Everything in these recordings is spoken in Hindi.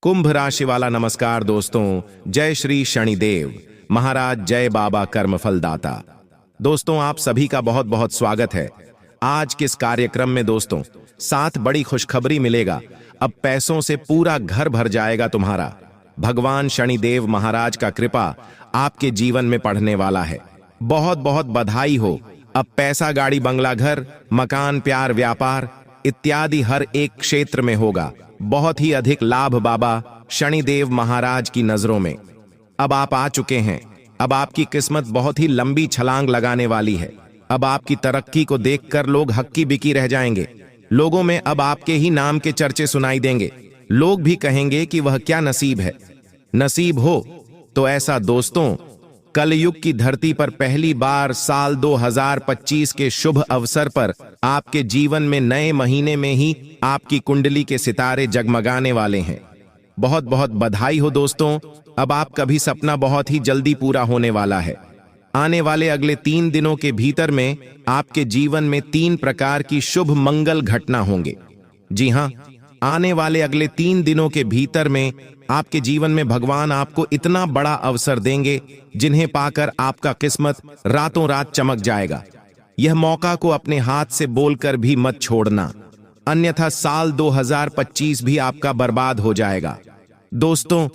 कुंभ राशि वाला नमस्कार दोस्तों। जय श्री शनिदेव महाराज, जय बाबा कर्मफल दाता। दोस्तों, आप सभी का बहुत बहुत स्वागत है आज के इस कार्यक्रम में। दोस्तों, 7 बड़ी खुशखबरी मिलेगा। अब पैसों से पूरा घर भर जाएगा तुम्हारा। भगवान शनिदेव महाराज का कृपा आपके जीवन में पड़ने वाला है। बहुत बहुत बधाई हो। अब पैसा, गाड़ी, बंगला, घर, मकान, प्यार, व्यापार इत्यादि हर एक क्षेत्र में होगा। बहुत ही अधिक लाभ बाबा शनिदेव महाराज की नजरों में अब आप आ चुके हैं। अब आपकी किस्मत बहुत ही लंबी छलांग लगाने वाली है। अब आपकी तरक्की को देखकर लोग हक्की बिकी रह जाएंगे। लोगों में अब आपके ही नाम के चर्चे सुनाई देंगे। लोग भी कहेंगे कि वह क्या नसीब है। नसीब हो तो ऐसा दोस्तों, कलयुग की धरती पर पहली बार साल 2025 के शुभ अवसर पर आपके जीवन में नए महीने में ही आपकी कुंडली के सितारे जगमगाने वाले हैं। बहुत बहुत बधाई हो दोस्तों। अब आपका भी सपना बहुत ही जल्दी पूरा होने वाला है। आने वाले अगले 3 दिनों के भीतर में आपके जीवन में 3 प्रकार की शुभ मंगल घटना होंगे। जी हां, आने वाले अगले 3 दिनों के भीतर में आपके जीवन में भगवान आपको इतना बड़ा अवसर देंगे जिन्हें पाकर आपका किस्मत रातों रात चमक जाएगा। यह मौका को अपने हाथ से बोलकर भी मत छोड़ना, अन्यथा साल 2025 भी आपका बर्बाद हो जाएगा। दोस्तों,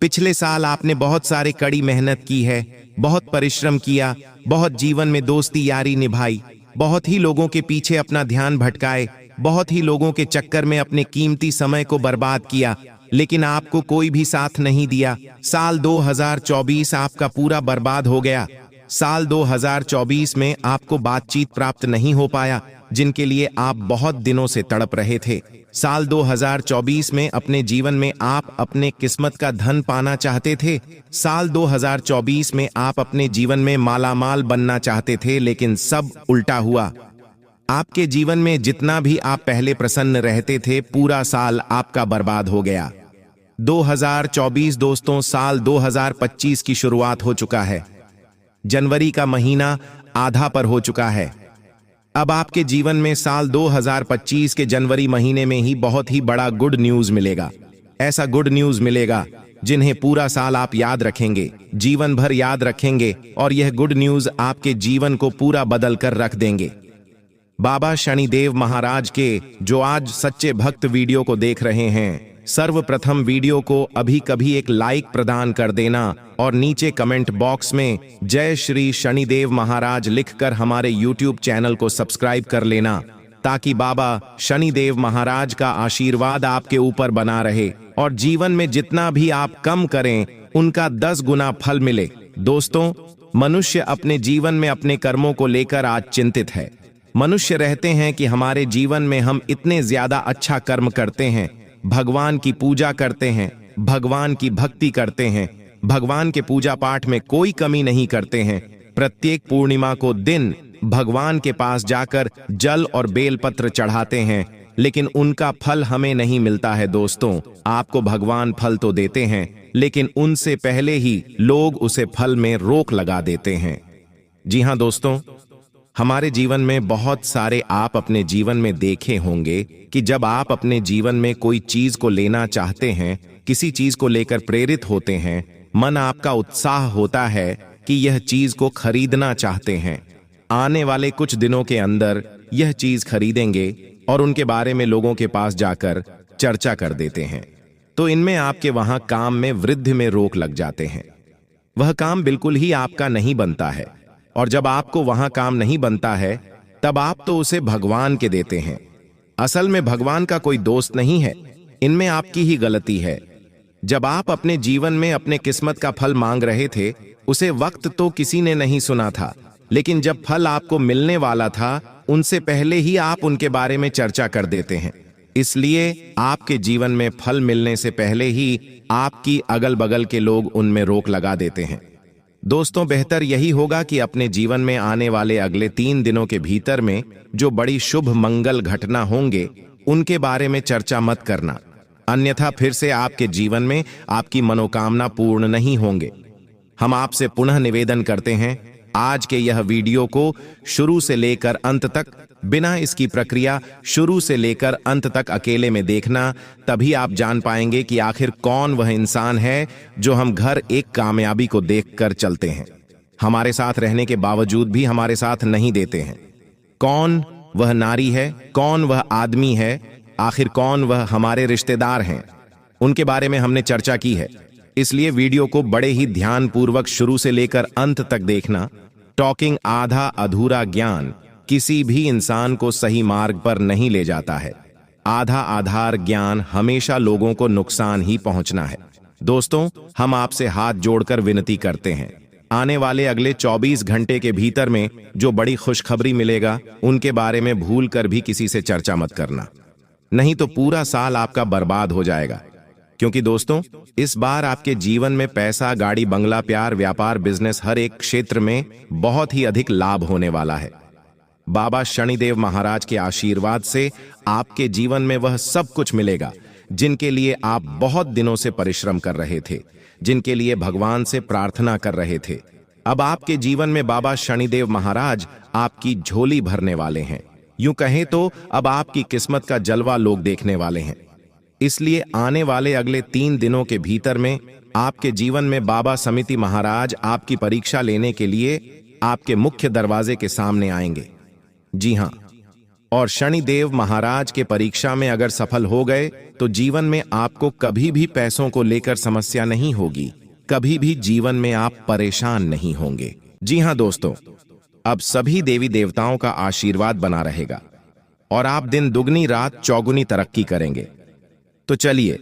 पिछले साल आपने बहुत सारी कड़ी मेहनत की है, बहुत परिश्रम किया, बहुत जीवन में दोस्ती यारी निभाई, बहुत ही लोगों के पीछे अपना ध्यान भटकाए, बहुत ही लोगों के चक्कर में अपने कीमती समय को बर्बाद किया, लेकिन आपको कोई भी साथ नहीं दिया। साल 2024 आपका पूरा बर्बाद हो गया। साल 2024 में आपको बातचीत प्राप्त नहीं हो पाया जिनके लिए आप बहुत दिनों से तड़प रहे थे। साल 2024 में अपने जीवन में आप अपने किस्मत का धन पाना चाहते थे। साल 2024 में आप अपने जीवन में मालामाल बनना चाहते थे, लेकिन सब उल्टा हुआ। आपके जीवन में जितना भी आप पहले प्रसन्न रहते थे, पूरा साल आपका बर्बाद हो गया। 2024 दोस्तों, साल 2025 की शुरुआत हो चुका है। जनवरी का महीना आधा पर हो चुका है। अब आपके जीवन में साल 2025 के जनवरी महीने में ही बहुत ही बड़ा गुड न्यूज मिलेगा। ऐसा गुड न्यूज मिलेगा जिन्हें पूरा साल आप याद रखेंगे, जीवन भर याद रखेंगे, और यह गुड न्यूज आपके जीवन को पूरा बदल कर रख देंगे। बाबा शनिदेव महाराज के जो आज सच्चे भक्त वीडियो को देख रहे हैं, सर्वप्रथम वीडियो को अभी कभी एक लाइक प्रदान कर देना और नीचे कमेंट बॉक्स में जय श्री शनिदेव महाराज लिखकर हमारे YouTube चैनल को सब्सक्राइब कर लेना, ताकि बाबा शनिदेव महाराज का आशीर्वाद आपके ऊपर बना रहे और जीवन में जितना भी आप कम करें उनका 10 गुना फल मिले। दोस्तों, मनुष्य अपने जीवन में अपने कर्मों को लेकर आज चिंतित है। मनुष्य रहते हैं कि हमारे जीवन में हम इतने ज्यादा अच्छा कर्म करते हैं, भगवान की पूजा करते हैं, भगवान की भक्ति करते हैं, भगवान के पूजा पाठ में कोई कमी नहीं करते हैं। प्रत्येक पूर्णिमा को दिन भगवान के पास जाकर जल और बेलपत्र चढ़ाते हैं, लेकिन उनका फल हमें नहीं मिलता है। दोस्तों, आपको भगवान फल तो देते हैं, लेकिन उनसे पहले ही लोग उसे फल में रोक लगा देते हैं। जी हां दोस्तों, हमारे जीवन में बहुत सारे आप अपने जीवन में देखे होंगे कि जब आप अपने जीवन में कोई चीज को लेना चाहते हैं, किसी चीज को लेकर प्रेरित होते हैं, मन आपका उत्साह होता है कि यह चीज को खरीदना चाहते हैं। आने वाले कुछ दिनों के अंदर यह चीज खरीदेंगे और उनके बारे में लोगों के पास जाकर चर्चा कर देते हैं, तो इनमें आपके वहां काम में वृद्धि में रोक लग जाते हैं। वह काम बिल्कुल ही आपका नहीं बनता है, और जब आपको वहां काम नहीं बनता है तब आप तो उसे भगवान के देते हैं। असल में भगवान का कोई दोस्त नहीं है, इनमें आपकी ही गलती है। जब आप अपने जीवन में अपने किस्मत का फल मांग रहे थे, उसे वक्त तो किसी ने नहीं सुना था, लेकिन जब फल आपको मिलने वाला था, उनसे पहले ही आप उनके बारे में चर्चा कर देते हैं। इसलिए आपके जीवन में फल मिलने से पहले ही आपकी अगल बगल के लोग उनमें रोक लगा देते हैं। दोस्तों, बेहतर यही होगा कि अपने जीवन में आने वाले अगले 3 दिनों के भीतर में जो बड़ी शुभ मंगल घटना होंगे उनके बारे में चर्चा मत करना, अन्यथा फिर से आपके जीवन में आपकी मनोकामना पूर्ण नहीं होंगे। हम आपसे पुनः निवेदन करते हैं, आज के यह वीडियो को शुरू से लेकर अंत तक बिना इसकी प्रक्रिया शुरू से लेकर अंत तक अकेले में देखना, तभी आप जान पाएंगे कि आखिर कौन वह इंसान है जो हम घर एक कामयाबी को देखकर चलते हैं, हमारे साथ रहने के बावजूद भी हमारे साथ नहीं देते हैं। कौन वह नारी है, कौन वह आदमी है, आखिर कौन वह हमारे रिश्तेदार हैं, उनके बारे में हमने चर्चा की है। इसलिए वीडियो को बड़े ही ध्यानपूर्वक शुरू से लेकर अंत तक देखना। टॉकिंग आधा अधूरा ज्ञान किसी भी इंसान को सही मार्ग पर नहीं ले जाता है। आधा आधार ज्ञान हमेशा लोगों को नुकसान ही पहुंचना है। दोस्तों, हम आपसे हाथ जोड़कर विनती करते हैं, आने वाले अगले 24 घंटे के भीतर में जो बड़ी खुशखबरी मिलेगा उनके बारे में भूल कर भी किसी से चर्चा मत करना, नहीं तो पूरा साल आपका बर्बाद हो जाएगा। क्योंकि दोस्तों, इस बार आपके जीवन में पैसा, गाड़ी, बंगला, प्यार, व्यापार, बिजनेस, हर एक क्षेत्र में बहुत ही अधिक लाभ होने वाला है। बाबा शनिदेव महाराज के आशीर्वाद से आपके जीवन में वह सब कुछ मिलेगा जिनके लिए आप बहुत दिनों से परिश्रम कर रहे थे, जिनके लिए भगवान से प्रार्थना कर रहे थे। अब आपके जीवन में बाबा शनिदेव महाराज आपकी झोली भरने वाले हैं। यूं कहें तो अब आपकी किस्मत का जलवा लोग देखने वाले हैं। इसलिए आने वाले अगले 3 दिनों के भीतर में आपके जीवन में बाबा समिति महाराज आपकी परीक्षा लेने के लिए आपके मुख्य दरवाजे के सामने आएंगे। जी हां, और शनिदेव महाराज के परीक्षा में अगर सफल हो गए तो जीवन में आपको कभी भी पैसों को लेकर समस्या नहीं होगी, कभी भी जीवन में आप परेशान नहीं होंगे। जी हां दोस्तों, अब सभी देवी देवताओं का आशीर्वाद बना रहेगा और आप दिन दुगनी रात चौगुनी तरक्की करेंगे। तो चलिए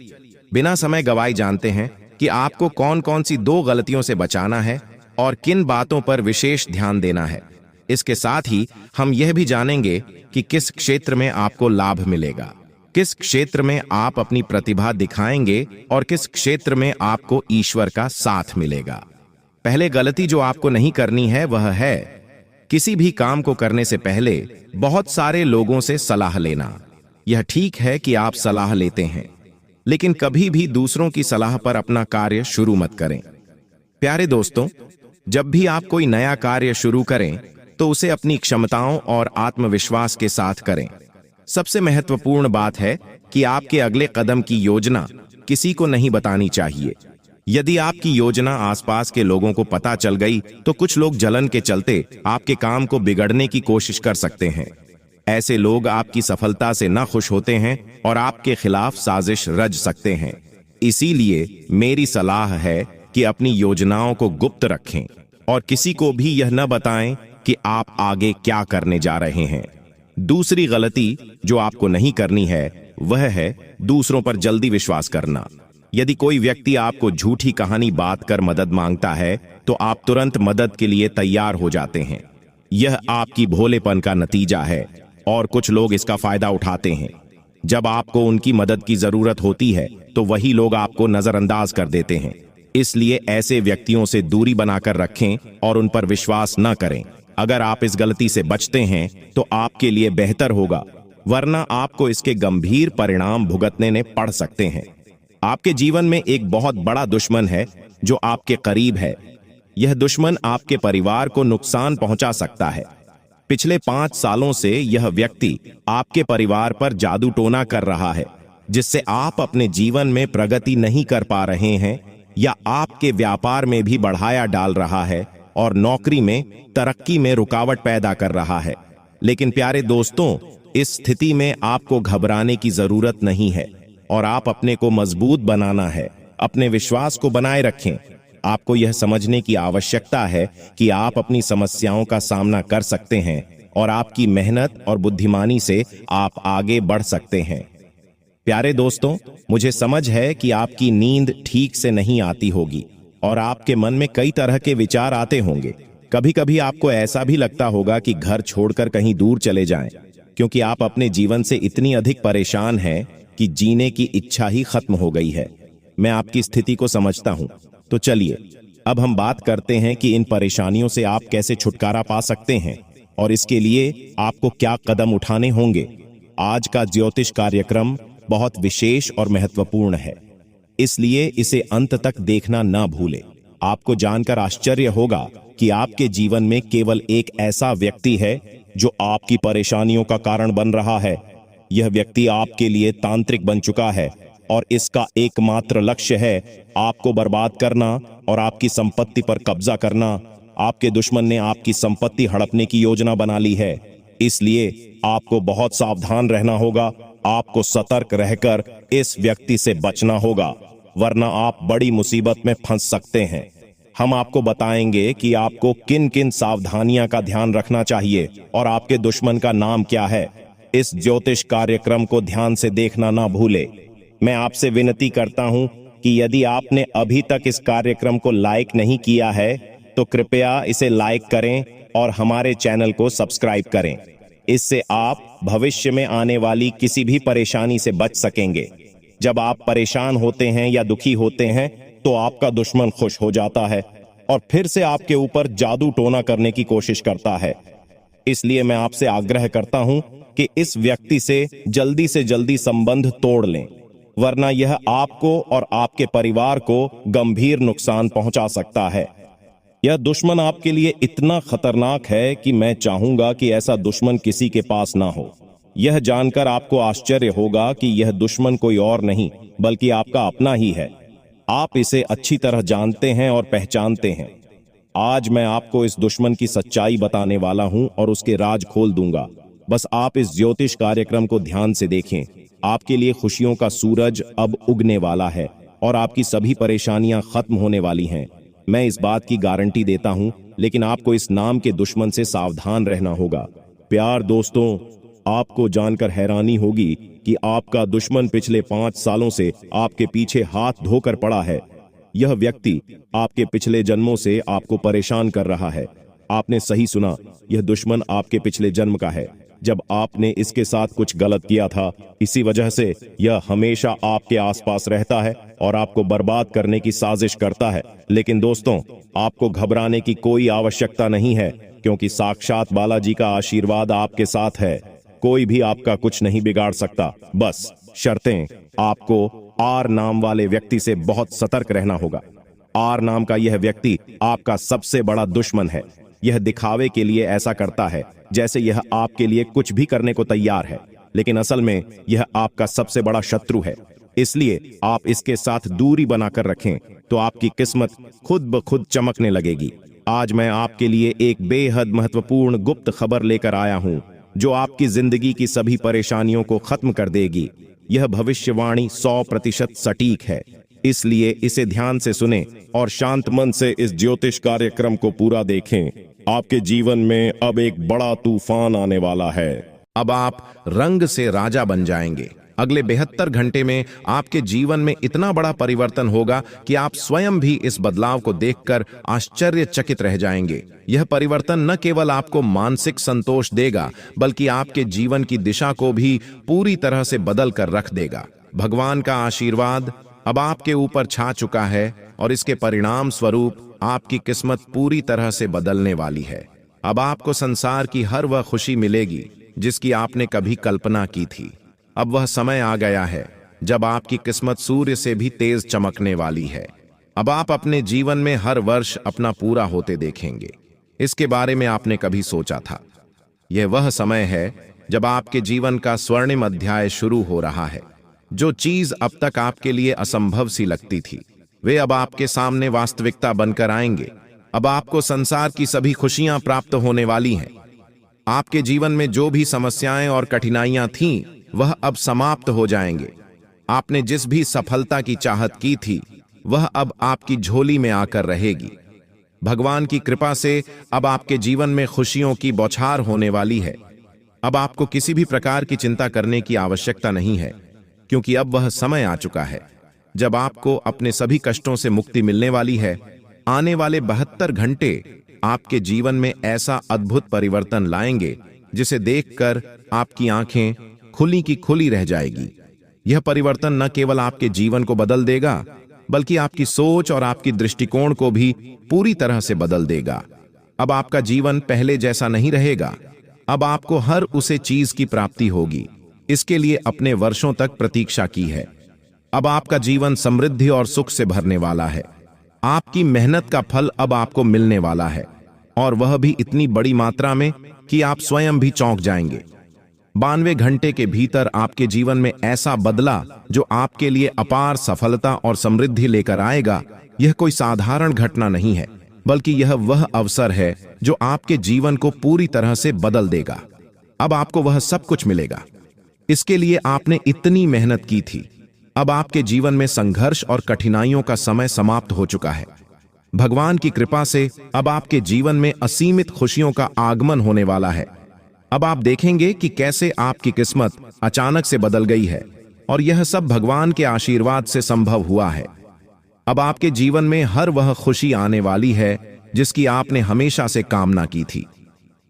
बिना समय गवाए जानते हैं कि आपको कौन कौन सी 2 गलतियों से बचाना है और किन बातों पर विशेष ध्यान देना है। इसके साथ ही हम यह भी जानेंगे कि किस क्षेत्र में आपको लाभ मिलेगा, किस क्षेत्र में आप अपनी प्रतिभा दिखाएंगे और किस क्षेत्र में आपको ईश्वर का साथ मिलेगा। पहले गलती जो आपको नहीं करनी है वह है किसी भी काम को करने से पहले बहुत सारे लोगों से सलाह लेना। यह ठीक है कि आप सलाह लेते हैं, लेकिन कभी भी दूसरों की सलाह पर अपना कार्य शुरू मत करें। प्यारे दोस्तों, जब भी आप कोई नया कार्य शुरू करें तो उसे अपनी क्षमताओं और आत्मविश्वास के साथ करें। सबसे महत्वपूर्ण बात है कि आपके अगले कदम की योजना किसी को नहीं बतानी चाहिए। यदि आपकी योजना आसपास के लोगों को पता चल गई तो कुछ लोग जलन के चलते आपके काम को बिगड़ने की कोशिश कर सकते हैं। ऐसे लोग आपकी सफलता से न खुश होते हैं और आपके खिलाफ साजिश रच सकते हैं। इसीलिए मेरी सलाह है कि अपनी योजनाओं को गुप्त रखें और किसी को भी यह न बताएं कि आप आगे क्या करने जा रहे हैं। दूसरी गलती जो आपको नहीं करनी है वह है दूसरों पर जल्दी विश्वास करना। यदि कोई व्यक्ति आपको झूठी कहानी बात कर मदद मांगता है तो आप तुरंत मदद के लिए तैयार हो जाते हैं। यह आपकी भोलेपन का नतीजा है और कुछ लोग इसका फायदा उठाते हैं। जब आपको उनकी मदद की जरूरत होती है तो वही लोग आपको नजरअंदाज कर देते हैं। इसलिए ऐसे व्यक्तियों से दूरी बनाकर रखें और उन पर विश्वास न करें। अगर आप इस गलती से बचते हैं तो आपके लिए बेहतर होगा, वरना आपको इसके गंभीर परिणाम भुगतने ने पड़ सकते हैं। आपके जीवन में एक बहुत बड़ा दुश्मन है जो आपके करीब है। यह दुश्मन आपके परिवार को नुकसान पहुंचा सकता है। पिछले 5 सालों से यह व्यक्ति आपके परिवार पर जादू टोना कर रहा है, जिससे आप अपने जीवन में प्रगति नहीं कर पा रहे हैं या आपके व्यापार में भी बढ़ाया डाल रहा है और नौकरी में, तरक्की में रुकावट पैदा कर रहा है। लेकिन प्यारे दोस्तों, इस स्थिति में आपको घबराने की जरूरत नहीं है और आप अपने को मजबूत बनाना है। अपने विश्वास को बनाए रखें। आपको यह समझने की आवश्यकता है कि आप अपनी समस्याओं का सामना कर सकते हैं और आपकी मेहनत और बुद्धिमानी से आप आगे बढ़ सकते हैं। प्यारे दोस्तों, मुझे समझ है कि आपकी नींद ठीक से नहीं आती होगी और आपके मन में कई तरह के विचार आते होंगे। कभी कभी आपको ऐसा भी लगता होगा कि घर छोड़कर कहीं दूर चले जाएं, क्योंकि आप अपने जीवन से इतनी अधिक परेशान हैं कि जीने की इच्छा ही खत्म हो गई है। मैं आपकी स्थिति को समझता हूं। तो चलिए अब हम बात करते हैं कि इन परेशानियों से आप कैसे छुटकारा पा सकते हैं और इसके लिए आपको क्या कदम उठाने होंगे। आज का ज्योतिष कार्यक्रम बहुत विशेष और महत्वपूर्ण है, इसलिए इसे अंत तक देखना ना भूलें। आपको जानकर आश्चर्य होगा कि आपके जीवन में केवल एक ऐसा व्यक्ति है जो आपकी परेशानियों का कारण बन रहा है। यह व्यक्ति आपके लिए तांत्रिक बन चुका है और इसका एकमात्र लक्ष्य है आपको बर्बाद करना और आपकी संपत्ति पर कब्जा करना। आपके दुश्मन ने आपकी संपत्ति हड़पने की योजना बना ली है, इसलिए आपको बहुत सावधान रहना होगा। आपको सतर्क रहकर इस व्यक्ति से बचना होगा, वरना आप बड़ी मुसीबत में फंस सकते हैं। हम आपको बताएंगे कि आपको किन किन सावधानियां का ध्यान रखना चाहिए और आपके दुश्मन का नाम क्या है। इस ज्योतिष कार्यक्रम को ध्यान से देखना ना भूले। मैं आपसे विनती करता हूं कि यदि आपने अभी तक इस कार्यक्रम को लाइक नहीं किया है तो कृपया इसे लाइक करें और हमारे चैनल को सब्सक्राइब करें। इससे आप भविष्य में आने वाली किसी भी परेशानी से बच सकेंगे। जब आप परेशान होते हैं या दुखी होते हैं तो आपका दुश्मन खुश हो जाता है और फिर से आपके ऊपर जादू टोना करने की कोशिश करता है। इसलिए मैं आपसे आग्रह करता हूं कि इस व्यक्ति से जल्दी संबंध तोड़ लें, वरना यह आपको और आपके परिवार को गंभीर नुकसान पहुंचा सकता है। यह दुश्मन आपके लिए इतना खतरनाक है कि मैं चाहूंगा कि ऐसा दुश्मन किसी के पास ना हो। यह जानकर आपको आश्चर्य होगा कि यह दुश्मन कोई और नहीं बल्कि आपका अपना ही है। आप इसे अच्छी तरह जानते हैं और पहचानते हैं। आज मैं आपको इस दुश्मन की सच्चाई बताने वाला हूं और उसके राज खोल दूंगा। बस आप इस ज्योतिष कार्यक्रम को ध्यान से देखें। आपके लिए खुशियों का सूरज अब उगने वाला है और आपकी सभी परेशानियां खत्म होने वाली हैं। मैं इस बात की गारंटी देता हूं, लेकिन आपको इस नाम के दुश्मन से सावधान रहना होगा। प्यार दोस्तों, आपको जानकर हैरानी होगी कि आपका दुश्मन पिछले 5 सालों से आपके पीछे हाथ धोकर पड़ा है। यह व्यक्ति आपके पिछले जन्मों से आपको परेशान कर रहा है। आपने सही सुना, यह दुश्मन आपके पिछले जन्म का है, जब आपने इसके साथ कुछ गलत किया था। इसी वजह से यह हमेशा आपके आसपास रहता है और आपको बर्बाद करने की साजिश करता है। लेकिन दोस्तों, आपको घबराने की कोई आवश्यकता नहीं है, क्योंकि साक्षात बालाजी का आशीर्वाद आपके साथ है। कोई भी आपका कुछ नहीं बिगाड़ सकता। बस शर्तें, आपको आर नाम वाले व्यक्ति से बहुत सतर्क रहना होगा। आर नाम का यह व्यक्ति आपका सबसे बड़ा दुश्मन है। यह दिखावे के लिए ऐसा करता है जैसे यह आपके लिए कुछ भी करने को तैयार है, लेकिन असल में यह आपका सबसे बड़ा शत्रु है। इसलिए आप इसके साथ दूरी बनाकर रखें तो आपकी किस्मत खुद ब खुद चमकने लगेगी। आज मैं आपके लिए एक बेहद महत्वपूर्ण गुप्त खबर लेकर आया हूं, जो आपकी जिंदगी की सभी परेशानियों को खत्म कर देगी। यह भविष्यवाणी 100% सटीक है, इसलिए इसे ध्यान से सुनें और शांत मन से इस ज्योतिष कार्यक्रम को पूरा देखें। आपके जीवन में अब एक बड़ा तूफान आने वाला है। अब आप रंग से राजा बन जाएंगे। अगले 72 घंटे में आपके जीवन में इतना बड़ा परिवर्तन होगा कि आप स्वयं भी इस बदलाव को देखकर आश्चर्यचकित रह जाएंगे। यह परिवर्तन न केवल आपको मानसिक संतोष देगा, बल्कि आपके जीवन की दिशा को भी पूरी तरह से बदल कर रख देगा। भगवान का आशीर्वाद अब आपके ऊपर छा चुका है और इसके परिणाम स्वरूप आपकी किस्मत पूरी तरह से बदलने वाली है। अब आपको संसार की हर वह खुशी मिलेगी जिसकी आपने कभी कल्पना की थी। अब वह समय आ गया है जब आपकी किस्मत सूर्य से भी तेज चमकने वाली है। अब आप अपने जीवन में हर वर्ष अपना पूरा होते देखेंगे। इसके बारे में आपने कभी सोचा था? यह वह समय है जब आपके जीवन का स्वर्णिम अध्याय शुरू हो रहा है। जो चीज अब तक आपके लिए असंभव सी लगती थी, वे अब आपके सामने वास्तविकता बनकर आएंगे। अब आपको संसार की सभी खुशियां प्राप्त होने वाली हैं। आपके जीवन में जो भी समस्याएं और कठिनाइयां थीं, वह अब समाप्त हो जाएंगे। आपने जिस भी सफलता की चाहत की थी, वह अब आपकी झोली में आकर रहेगी। भगवान की कृपा से अब आपके जीवन में खुशियों की बौछार होने वाली है। अब आपको किसी भी प्रकार की चिंता करने की आवश्यकता नहीं है, क्योंकि अब वह समय आ चुका है जब आपको अपने सभी कष्टों से मुक्ति मिलने वाली है। आने वाले 72 घंटे आपके जीवन में ऐसा अद्भुत परिवर्तन लाएंगे जिसे देखकर आपकी आंखें खुली की खुली रह जाएगी। यह परिवर्तन न केवल आपके जीवन को बदल देगा, बल्कि आपकी सोच और आपकी दृष्टिकोण को भी पूरी तरह से बदल देगा। अब आपका जीवन पहले जैसा नहीं रहेगा। अब आपको हर उसे चीज की प्राप्ति होगी, इसके लिए अपने वर्षों तक प्रतीक्षा की है। अब आपका जीवन समृद्धि और सुख से भरने वाला है। आपकी मेहनत का फल अब आपको मिलने वाला है, और वह भी इतनी बड़ी मात्रा में कि आप स्वयं भी चौंक जाएंगे। 92 घंटे के भीतर आपके जीवन में ऐसा बदला जो आपके लिए अपार सफलता और समृद्धि लेकर आएगा, यह कोई साधारण घटना नहीं है, बल्कि यह वह अवसर है जो आपके जीवन को पूरी तरह से बदल देगा। अब आपको वह सब कुछ मिलेगा। इसके लिए आपने इतनी मेहनत की थी। अब आपके जीवन में संघर्ष और कठिनाइयों का समय समाप्त हो चुका है। भगवान की कृपा से अब आपके जीवन में असीमित खुशियों का आगमन होने वाला है। अब आप देखेंगे कि कैसे आपकी किस्मत अचानक से बदल गई है, और यह सब भगवान के आशीर्वाद से संभव हुआ है। अब आपके जीवन में हर वह खुशी आने वाली है जिसकी आपने हमेशा से कामना की थी।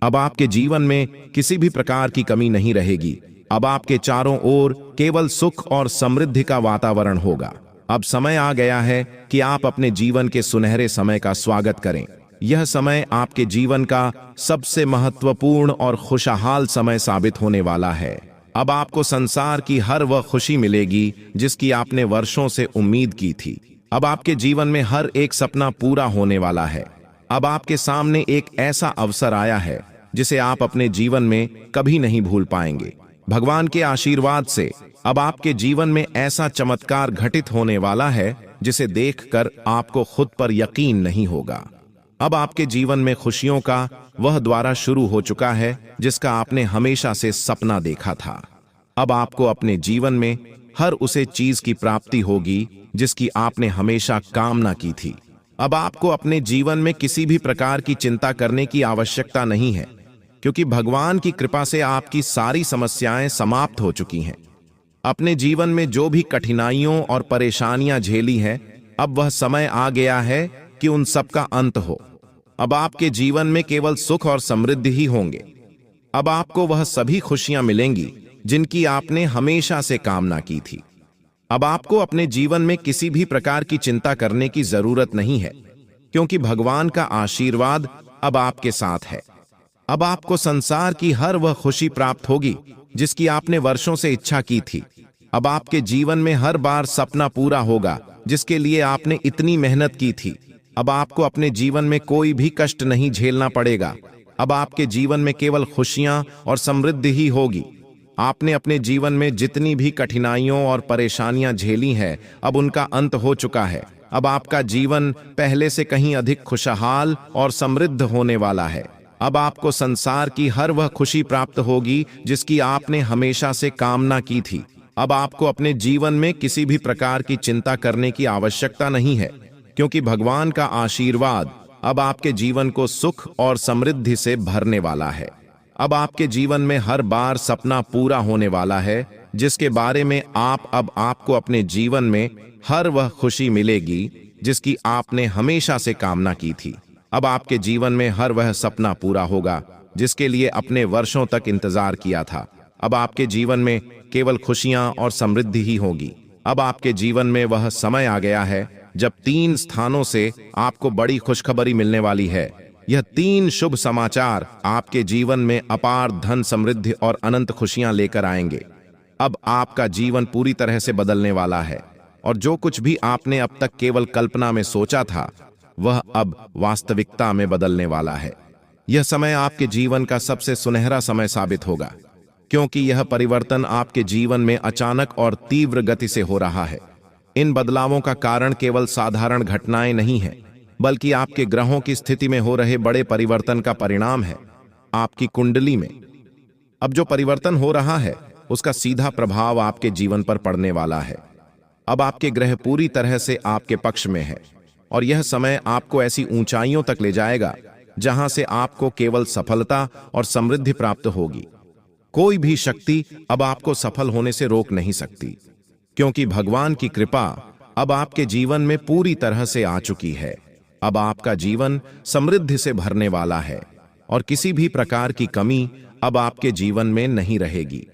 अब आपके जीवन में किसी भी प्रकार की कमी नहीं रहेगी। अब आपके चारों ओर केवल सुख और समृद्धि का वातावरण होगा। अब समय आ गया है कि आप अपने जीवन के सुनहरे समय का स्वागत करें। यह समय आपके जीवन का सबसे महत्वपूर्ण और खुशहाल समय साबित होने वाला है। अब आपको संसार की हर वह खुशी मिलेगी जिसकी आपने वर्षों से उम्मीद की थी। अब आपके जीवन में हर एक सपना पूरा होने वाला है। अब आपके सामने एक ऐसा अवसर आया है जिसे आप अपने जीवन में कभी नहीं भूल पाएंगे। भगवान के आशीर्वाद से अब आपके जीवन में ऐसा चमत्कार घटित होने वाला है जिसे देखकर आपको खुद पर यकीन नहीं होगा। अब आपके जीवन में खुशियों का वह द्वारा शुरू हो चुका है जिसका आपने हमेशा से सपना देखा था। अब आपको अपने जीवन में हर उसे चीज की प्राप्ति होगी जिसकी आपने हमेशा कामना की थी। अब आपको अपने जीवन में किसी भी प्रकार की चिंता करने की आवश्यकता नहीं है, क्योंकि भगवान की कृपा से आपकी सारी समस्याएं समाप्त हो चुकी हैं। अपने जीवन में जो भी कठिनाइयों और परेशानियां झेली हैं, अब वह समय आ गया है कि उन सब का अंत हो। अब आपके जीवन में केवल सुख और समृद्धि ही होंगे। अब आपको वह सभी खुशियां मिलेंगी जिनकी आपने हमेशा से कामना की थी। अब आपको अपने जीवन में किसी भी प्रकार की चिंता करने की जरूरत नहीं है, क्योंकि भगवान का आशीर्वाद अब आपके साथ है। अब आपको संसार की हर वह खुशी प्राप्त होगी जिसकी आपने वर्षों से इच्छा की थी। अब आपके जीवन में हर बार सपना पूरा होगा जिसके लिए आपने इतनी मेहनत की थी। अब आपको अपने जीवन में कोई भी कष्ट नहीं झेलना पड़ेगा। अब आपके जीवन में केवल खुशियां और समृद्धि ही होगी। आपने अपने जीवन में जितनी भी कठिनाइयों और परेशानियां झेली हैं, अब उनका अंत हो चुका है। अब आपका जीवन पहले से कहीं अधिक खुशहाल और समृद्ध होने वाला है। अब आपको संसार की हर वह खुशी प्राप्त होगी जिसकी आपने हमेशा से कामना की थी। अब आपको अपने जीवन में किसी भी प्रकार की चिंता करने की आवश्यकता नहीं है, क्योंकि भगवान का आशीर्वाद अब आपके जीवन को सुख और समृद्धि से भरने वाला है। अब आपके जीवन में हर बार सपना पूरा होने वाला है जिसके बारे में अब आपको अपने जीवन में हर वह खुशी मिलेगी जिसकी आपने हमेशा से कामना की थी। अब आपके जीवन में हर वह सपना पूरा होगा जिसके लिए अपने वर्षों तक इंतजार किया था। अब आपके जीवन में केवल खुशियां और समृद्धि ही होगी। अब आपके जीवन में वह समय आ गया है जब 3 स्थानों से आपको बड़ी खुशखबरी मिलने वाली है। यह 3 शुभ समाचार आपके जीवन में अपार धन, समृद्धि और अनंत खुशियां लेकर आएंगे। अब आपका जीवन पूरी तरह से बदलने वाला है, और जो कुछ भी आपने अब तक केवल कल्पना में सोचा था वह अब वास्तविकता में बदलने वाला है। यह समय आपके जीवन का सबसे सुनहरा समय साबित होगा, क्योंकि यह परिवर्तन आपके जीवन में अचानक और तीव्र गति से हो रहा है। इन बदलावों का कारण केवल साधारण घटनाएं नहीं है, बल्कि आपके ग्रहों की स्थिति में हो रहे बड़े परिवर्तन का परिणाम है। आपकी कुंडली में अब जो परिवर्तन हो रहा है उसका सीधा प्रभाव आपके जीवन पर पड़ने वाला है। अब आपके ग्रह पूरी तरह से आपके पक्ष में है, और यह समय आपको ऐसी ऊंचाइयों तक ले जाएगा जहां से आपको केवल सफलता और समृद्धि प्राप्त होगी। कोई भी शक्ति अब आपको सफल होने से रोक नहीं सकती, क्योंकि भगवान की कृपा अब आपके जीवन में पूरी तरह से आ चुकी है। अब आपका जीवन समृद्धि से भरने वाला है, और किसी भी प्रकार की कमी अब आपके जीवन में नहीं रहेगी।